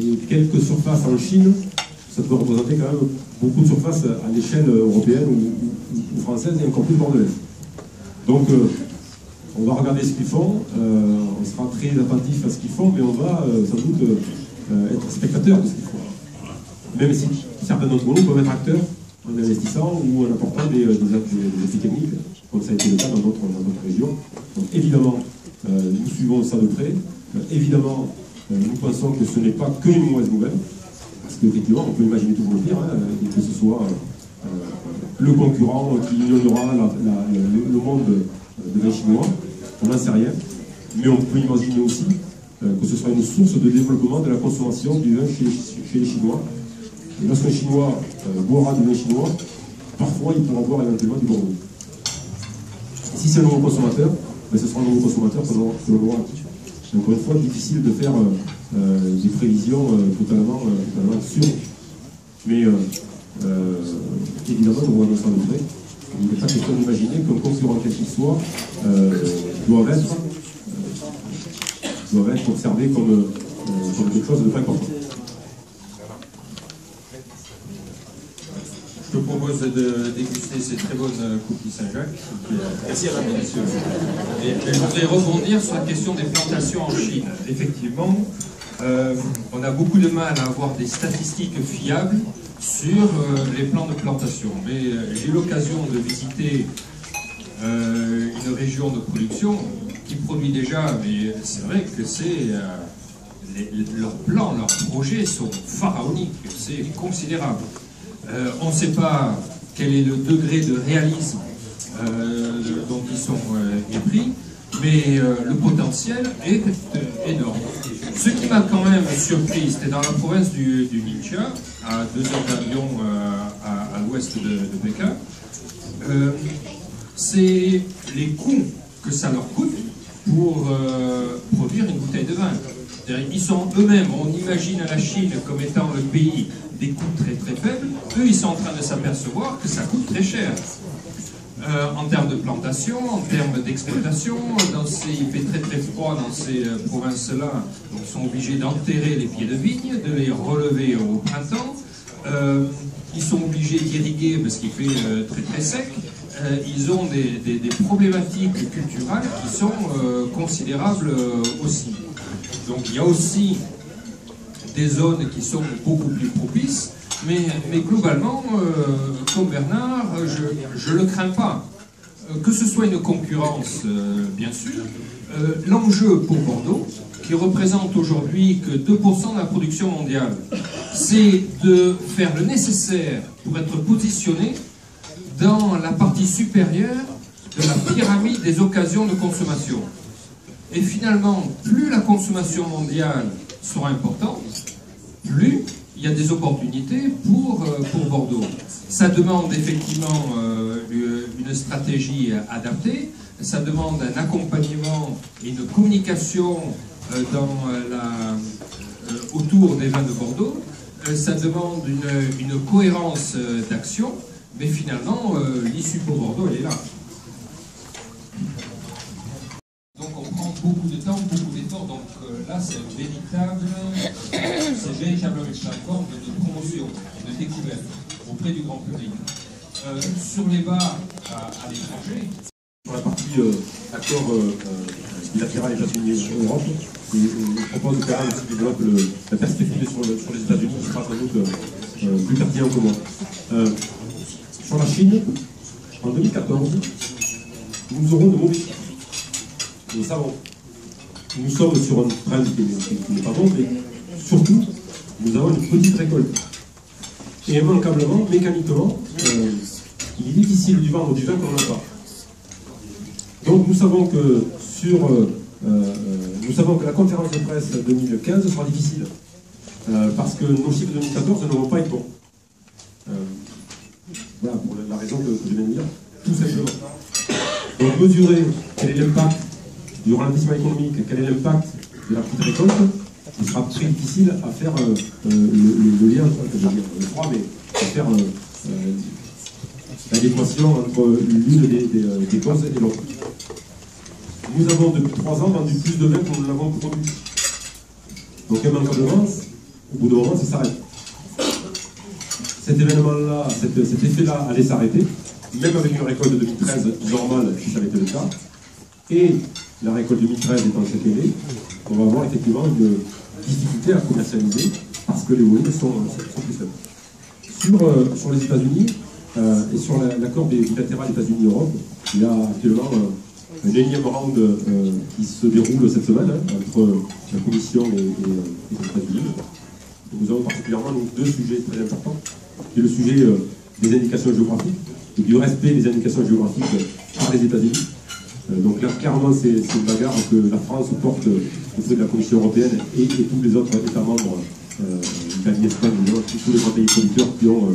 A: Et quelques surfaces en Chine, ça peut représenter quand même beaucoup de surfaces à l'échelle européenne ou française et encore plus bordelaise. Donc, on va regarder ce qu'ils font, on sera très attentif à ce qu'ils font, mais on va sans doute être spectateur de ce qu'ils font. Même si certains d'entre nous peuvent être acteurs en investissant ou en apportant des effets techniques, comme ça a été le cas dans notre région. Donc évidemment, nous suivons ça de près. Évidemment, nous pensons que ce n'est pas que une mauvaise nouvelle, parce qu'effectivement, on peut imaginer toujours le pire, et que ce soit le concurrent qui ignorera le monde de vin chinois, on n'en sait rien, mais on peut imaginer aussi que ce sera une source de développement de la consommation du vin chez les Chinois. Et lorsqu'un Chinois boira du vin chinois, parfois il pourra boire éventuellement du Bordeaux. Si c'est un nouveau consommateur, ben ce sera un nouveau consommateur que l'on aura. Encore une fois, difficile de faire des prévisions totalement sûres. Mais évidemment, nous regardons ça de près. Il n'est pas question d'imaginer qu'un concurrent quel qu'il soit doivent être observés comme quelque chose de très important.
D: Je te propose de déguster ces très bonnes cookies Saint-Jacques. Merci à la monsieur. Et je voudrais rebondir sur la question des plantations en Chine. Effectivement, on a beaucoup de mal à avoir des statistiques fiables sur les plans de plantation. Mais j'ai eu l'occasion de visiter une région de production qui produit déjà, mais c'est vrai que leurs plans, leurs projets sont pharaoniques, c'est considérable. On ne sait pas quel est le degré de réalisme dont ils sont épris, mais le potentiel est énorme. Ce qui m'a quand même surpris, c'était dans la province du Ningxia, à 2 heures d'avion à l'ouest de Pékin, c'est les coûts que ça leur coûte pour produire une bouteille de vin. Ils sont eux-mêmes, on imagine la Chine comme étant le pays des coûts très très faibles, eux ils sont en train de s'apercevoir que ça coûte très cher. En termes de plantation, en termes d'exploitation, il fait très très froid dans ces provinces-là, donc ils sont obligés d'enterrer les pieds de vigne, de les relever au printemps, ils sont obligés d'irriguer parce qu'il fait très très sec, ils ont des problématiques culturelles qui sont considérables aussi. Donc il y a aussi des zones qui sont beaucoup plus propices, mais globalement, comme Bernard, je ne le crains pas. Que ce soit une concurrence, bien sûr, l'enjeu pour Bordeaux, qui représente aujourd'hui que 2% de la production mondiale, c'est de faire le nécessaire pour être positionné dans la partie supérieure de la pyramide des occasions de consommation. Et finalement, plus la consommation mondiale sera importante, plus il y a des opportunités pour Bordeaux. Ça demande effectivement une stratégie adaptée, ça demande un accompagnement et une communication autour des vins de Bordeaux, ça demande une cohérence d'action, mais finalement, l'issue pour Bordeaux, elle est là. Donc on prend beaucoup de temps, beaucoup d'efforts, donc là c'est véritablement une plateforme de promotion, de découverte auprès du grand public. Sur les bars à l'étranger.
A: Sur la partie accord bilatéral États-Unis-Europe, je propose de faire un petit développe la perspective sur les États-Unis, qui sera sans doute plus pertinent que moi. Sur la Chine, en 2014, nous aurons de mauvais chiffres. Nous le savons. Nous sommes sur un trend qui n'est pas bon, mais surtout, nous avons une petite récolte. Et immanquablement, mécaniquement, il est difficile de vendre du vin qu'on n'a pas. Donc nous savons que la conférence de presse 2015 sera difficile. Parce que nos chiffres de 2014 ne vont pas être bons. Voilà, pour la raison que je viens de dire, tout simplement. Donc mesurer quel est l'impact du ralentissement économique, quel est l'impact de la petite récolte, il sera très difficile à faire le lien, je veux dire le froid, mais à faire l'adéquation entre l'une des causes et l'autre. Nous avons depuis 3 ans vendu plus de vin que nous l'avons produit. Donc immanquablement, au bout d'un moment, ça s'arrête. Cet événement-là, cet effet-là allait s'arrêter, même avec une récolte de 2013 normale, si ça avait été le cas. Et la récolte 2013 étant ce qu'elle est, on va avoir effectivement une difficulté à commercialiser parce que les volumes sont plus faibles. Sur les États-Unis et sur l'accord bilatéral États-Unis-Europe, il y a actuellement un énième round qui se déroule cette semaine entre la Commission et les États-Unis. Nous avons particulièrement 2 sujets très importants, qui est le sujet des indications géographiques et du respect des indications géographiques par les États-Unis. Donc là, clairement, c'est une bagarre que la France porte auprès de la Commission européenne et tous les autres États membres, l'Italie, l'Espagne, tous les grands pays producteurs qui ont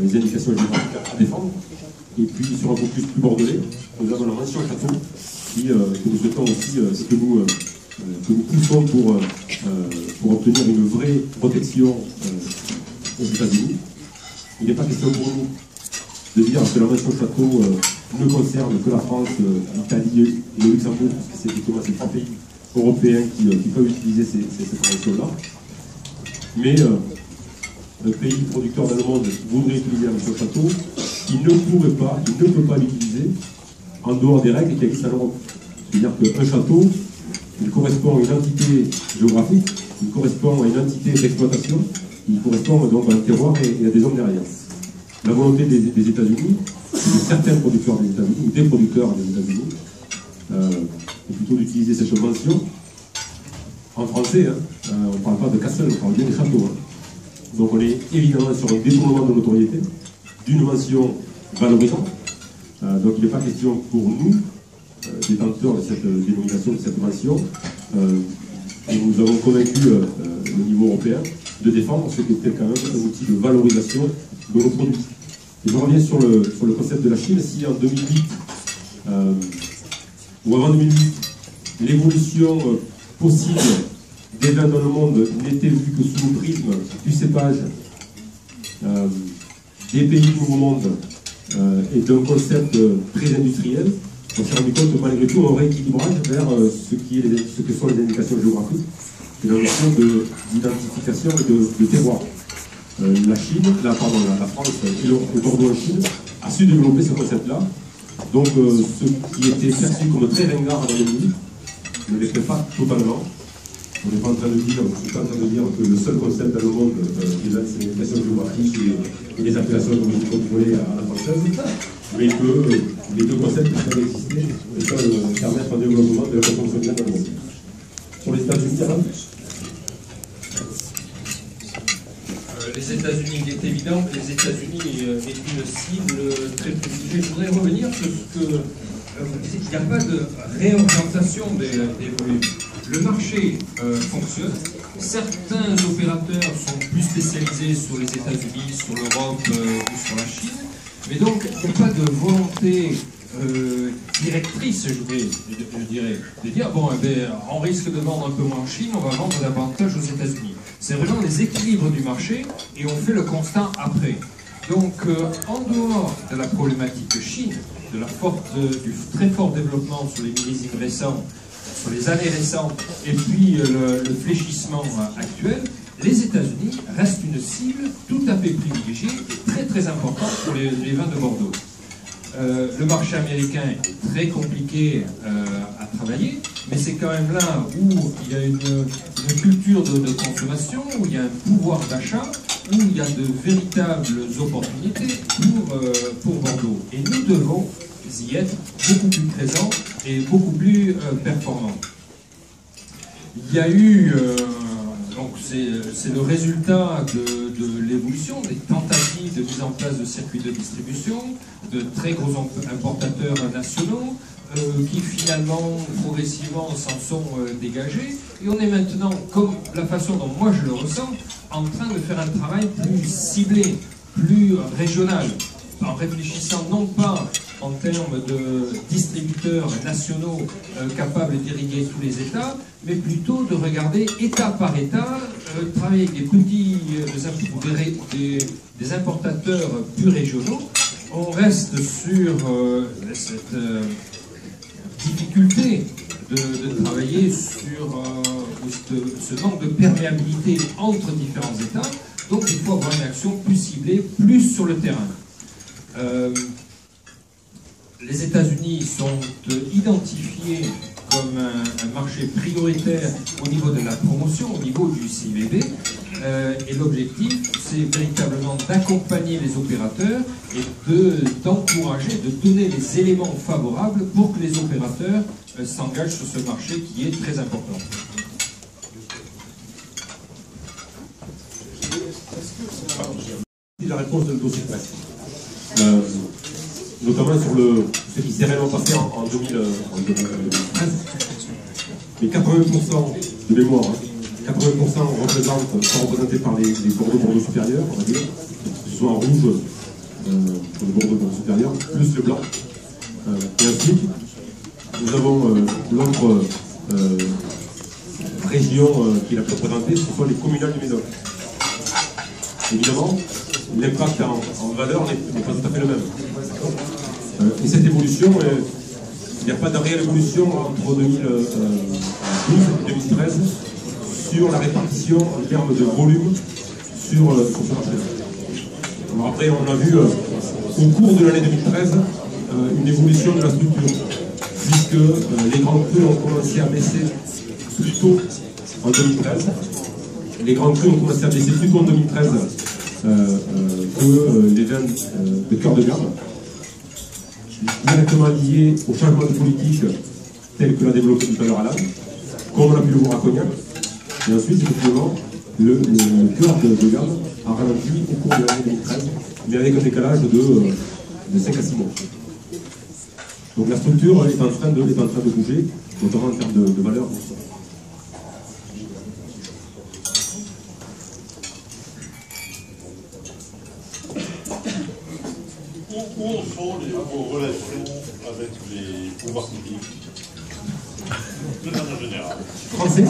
A: les indications géographiques à défendre. Et puis, sur un focus plus bordelais, nous avons la mention château que nous souhaitons aussi, que nous poussons pour obtenir une vraie protection aux États-Unis. Il n'est pas question pour nous de dire que la mention château ne concerne que la France, l'Italie et le Luxembourg, parce que c'est effectivement ces 3 pays européens qui peuvent utiliser cette convention-là. Mais un pays producteur dans le monde voudrait utiliser la mention château, il ne peut pas l'utiliser en dehors des règles qui existent en Europe. C'est-à-dire qu'un château, il correspond à une entité géographique, il correspond à une entité d'exploitation, il correspond donc à un terroir et à des hommes derrière. La volonté des États-Unis, de certains producteurs des États-Unis, ou des producteurs des États-Unis, est plutôt d'utiliser cette mention en français. On ne parle pas de castle, on parle bien des châteaux. Donc on est évidemment sur un détournement de notoriété, d'une mention valorisante. Donc il n'est pas question pour nous, détenteurs de cette dénomination, de cette mention, et nous avons convaincu le niveau européen de défendre ce qui était quand même un outil de valorisation de nos produits. Et je reviens sur le concept de la Chine. Si en 2008, ou avant 2008, l'évolution possible des vins dans le monde n'était vue que sous le prisme du cépage, des pays du Nouveau Monde et d'un concept très industriel, on s'est rendu compte malgré tout un rééquilibrage vers ce que sont les indications géographiques et la notion d'identification et de terroir. La France et Bordeaux en Chine a su développer ce concept-là Donc ce qui était perçu comme très ringard dans le pays ne l'était pas totalement. On n'est pas en train de dire, je ne suis pas en train de dire que le seul concept dans le monde qui est l'identification géographique et les appellations d'origine contrôlée à la française, mais que les deux concepts peuvent exister et peuvent permettre un développement de la consommation de dans le monde. Sur les États-Unis,
D: les États-Unis, il est évident que les États-Unis est une cible très privilégiée. Je voudrais revenir sur ce que vous disiez, qu'il n'y a pas de réorientation des volumes. Le marché fonctionne. Certains opérateurs sont plus spécialisés sur les États-Unis, sur l'Europe ou sur la Chine. Mais donc, il n'y a pas de volonté directrice, je dirais, de dire, bon, eh bien, on risque de vendre un peu moins en Chine, on va vendre davantage aux États-Unis. C'est vraiment les équilibres du marché et on fait le constat après. Donc, en dehors de la problématique Chine, du très fort développement sur les millésimes récents, sur les années récentes, et puis le fléchissement actuel, les États-Unis restent une cible tout à fait privilégiée et très très importante pour les vins de Bordeaux. Le marché américain est très compliqué à travailler, mais c'est quand même là où il y a une culture de consommation, où il y a un pouvoir d'achat, où il y a de véritables opportunités pour Bordeaux. Et nous devons y être beaucoup plus présents et beaucoup plus performants. Il y a eu, donc c'est le résultat de l'évolution, des tentatives de mise en place de circuits de distribution, de très gros importateurs nationaux, qui finalement, progressivement, s'en sont dégagés. Et on est maintenant, comme la façon dont moi je le ressens, en train de faire un travail plus ciblé, plus régional, en réfléchissant non pas en termes de distributeurs nationaux capables d'irriguer tous les États, mais plutôt de regarder État par État, travailler avec des petits des importateurs plus régionaux. On reste sur cette difficulté de travailler sur ce manque de perméabilité entre différents États. Donc il faut avoir une action plus ciblée, plus sur le terrain. Les États-Unis sont identifiés comme un marché prioritaire au niveau de la promotion, au niveau du CIVB, et l'objectif, c'est véritablement d'accompagner les opérateurs et d'encourager, de donner les éléments favorables pour que les opérateurs s'engagent sur ce marché qui est très important.
A: La réponse de le dossier presse. Notamment sur ce qui s'est réellement passé en 2013. Mais 80% de mémoire, 80% sont représentés par les Bordeaux supérieurs, on va dire, que ce soit en rouge pour les Bordeaux supérieurs, plus le blanc. Et ensuite, nous avons l'autre région qui est la plus représentée, ce sont les communales du Médoc. Évidemment, l'impact en valeur n'est pas tout à fait le même. Et cette évolution, il n'y a pas de réelle évolution entre 2012 et 2013 sur la répartition en termes de volume sur ce marché. Alors après, on a vu au cours de l'année 2013 une évolution de la structure, puisque les grands crus ont commencé à baisser plus tôt en 2013. Les grands crus ont commencé à baisser plus tôt en 2013 que les vins de cœur de gamme, directement liés au changement de politique tel que l'a développé tout à l'heure Alain, comme on a pu le voir à Cognac. Et ensuite, effectivement, le cœur de gamme a ralenti au cours de l'année 2013, mais avec un décalage de 5 à 6 mois. Donc la structure est en train de bouger, notamment en termes de valeur.
J: Où en sont vos relations avec les pouvoirs publics de manière générale?
A: Français.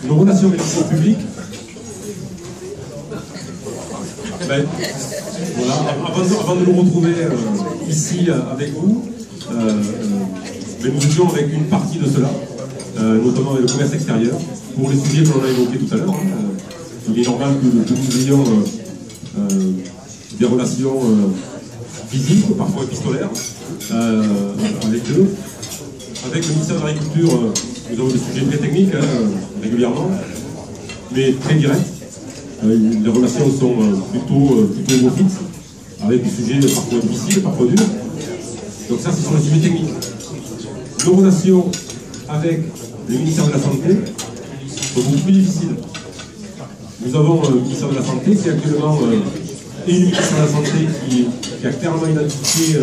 A: Nos relations avec les pouvoirs publics. Ben, voilà, avant de nous retrouver ici avec vous, ben, nous étions avec une partie de cela, notamment avec le commerce extérieur, pour les sujets que l'on a évoqués tout à l'heure. Il est normal que nous ayons des relations physiques, parfois épistolaires, avec eux. Avec le ministère de l'Agriculture, nous avons des sujets très techniques, régulièrement, mais très directs. Les relations sont plutôt homophytes, avec des sujets parfois difficiles, parfois durs. Donc ça, c'est sur les sujets techniques. Nos relations avec le ministère de la Santé sont beaucoup plus difficiles. Nous avons le ministère de la Santé qui est actuellement et le ministère de la Santé qui a clairement identifié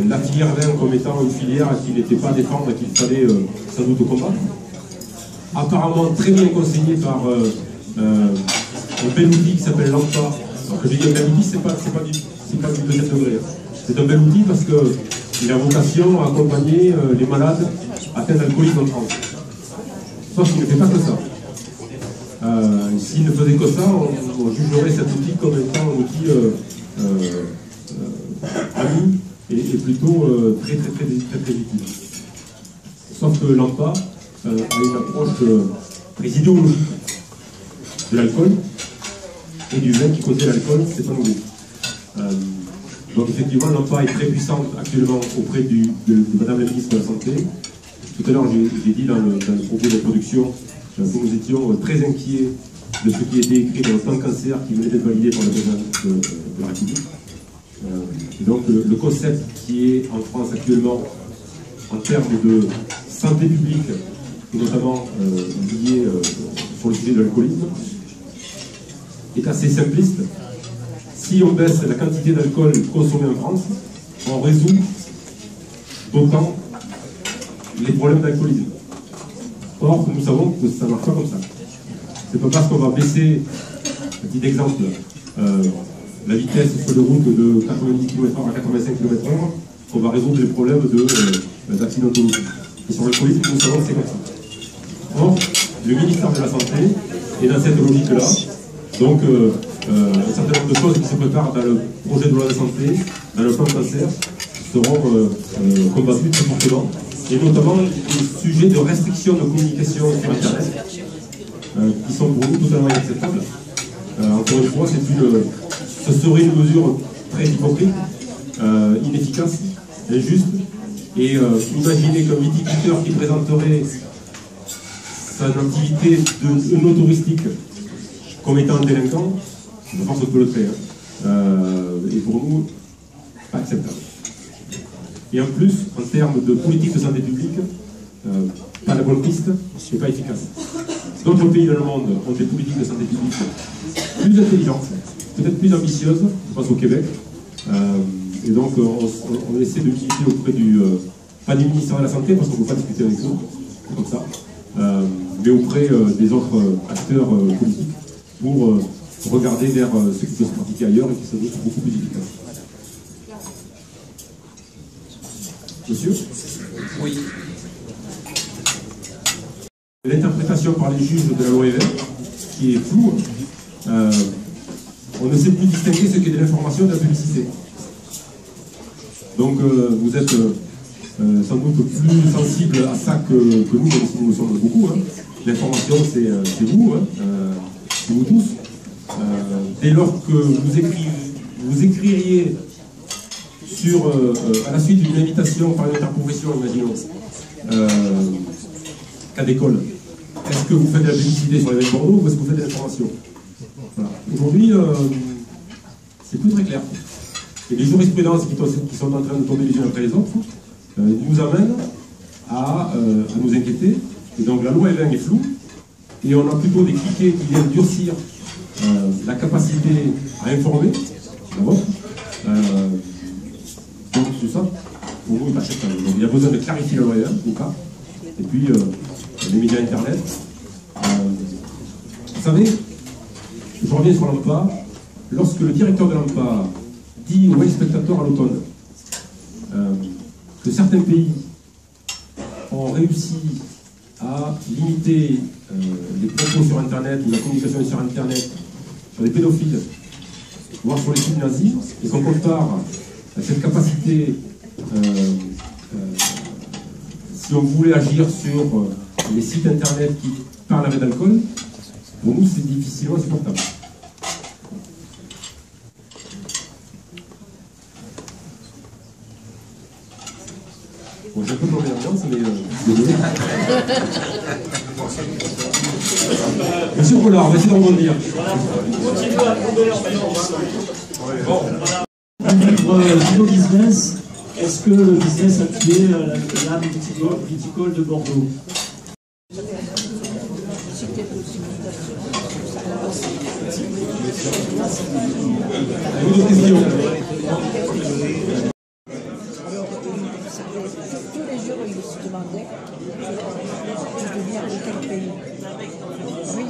A: la filière vin comme étant une filière qui n'était pas à défendre et qu'il fallait sans doute combattre. Apparemment très bien conseillé par un bel outil qui s'appelle l'AMPA. Alors que j'ai dit un bel outil, c'est pas du deuxième degré. C'est un bel outil parce qu'il a vocation à accompagner les malades atteints d'alcoolisme en France. Sauf qu'il ne fait pas que ça. S'il ne faisait que ça, on jugerait cet outil comme étant un outil ami et plutôt très utile. Sauf que l'AMPA a une approche très idéologique de l'alcool et du vin qui contient l'alcool, c'est pas nouveau. Donc effectivement, l'AMPA est très puissante actuellement auprès de Madame la ministre de la Santé. Tout à l'heure, j'ai dit dans le propos de production que nous étions très inquiets de ce qui était écrit dans le plan cancer qui venait d'être validé par le président de la République. Et donc le concept qui est en France actuellement en termes de santé publique, et notamment lié sur le sujet de l'alcoolisme, est assez simpliste. Si on baisse la quantité d'alcool consommée en France, on résout d'autant les problèmes d'alcoolisme. Or, nous savons que ça ne marche pas comme ça. C'est pas parce qu'on va baisser, petit exemple, la vitesse sur les routes de 90 km/h à 85 km/h qu'on va résoudre les problèmes d'accidentologie. Et sur l'alcoolisme, nous savons que c'est comme ça. Or, le ministère de la Santé est dans cette logique-là. Donc, un certain nombre de choses qui se préparent dans le projet de loi de santé, dans le plan cancer, seront combattues très fortement. Et notamment les sujets de restriction de communication sur Internet, qui sont pour nous totalement inacceptables. Encore une fois, ce serait une mesure très hypocrite, inefficace, injuste. Et imaginez qu'un viticulteur qui présenterait son activité de touristique comme étant un délinquant, je pense qu'on peut le faire. Et pour nous, pas acceptable. Et en plus, en termes de politique de santé publique, pas la bonne piste, c'est pas efficace. D'autres pays dans le monde ont des politiques de santé publique plus intelligentes, peut-être plus ambitieuses, je pense au Québec. Et donc, on essaie de militer auprès pas du ministère de la Santé, parce qu'on ne peut pas discuter avec eux, comme ça, mais auprès des autres acteurs politiques, pour regarder vers ce qui peut se pratiquer ailleurs et qui sont beaucoup plus efficaces. Monsieur ?
B: Oui.
A: L'interprétation par les juges de la loi Évin, qui est floue, on ne sait plus distinguer ce qui est de l'information de la publicité. Donc vous êtes sans doute plus sensible à ça que nous, même si nous le sommes beaucoup. Hein. L'information, c'est vous, hein, c'est vous tous. Dès lors que vous écririez à la suite d'une invitation par une interprofession, imaginons, cas d'école, est-ce que vous faites de la publicité sur les vins Bordeaux ou est-ce que vous faites de l'information? Voilà. Aujourd'hui, c'est plus très clair. Et les jurisprudences qui sont en train de tomber les unes après les autres nous amènent à nous inquiéter. Et donc la loi Évin est floue, et on a plutôt des cliquets qui viennent durcir la capacité à informer, d'abord. Donc tout ça, pour nous, il y a besoin de clarifier la loi Évin, ou pas. Et puis, les médias Internet. Vous savez, je reviens sur l'AMPA. Lorsque le directeur de l'AMPA dit aux spectateurs à l'automne que certains pays ont réussi à limiter les propos sur Internet ou la communication sur Internet sur les pédophiles, voire sur les sites nazis, et qu'on compare cette capacité, si on voulait agir sur les sites Internet qui parleraient d'alcool, pour nous c'est difficilement supportable. Bon, j'ai un peu tombé l'ambiance, mais désolé. Monsieur Pollard, on va essayer de rebondir.
H: Continuez à prouver leur livre Bio Business, est-ce que le business a tué l'âme viticole de Bordeaux?
K: Tous les jours, ils se demandaient, tu deviens de quel pays? Oui.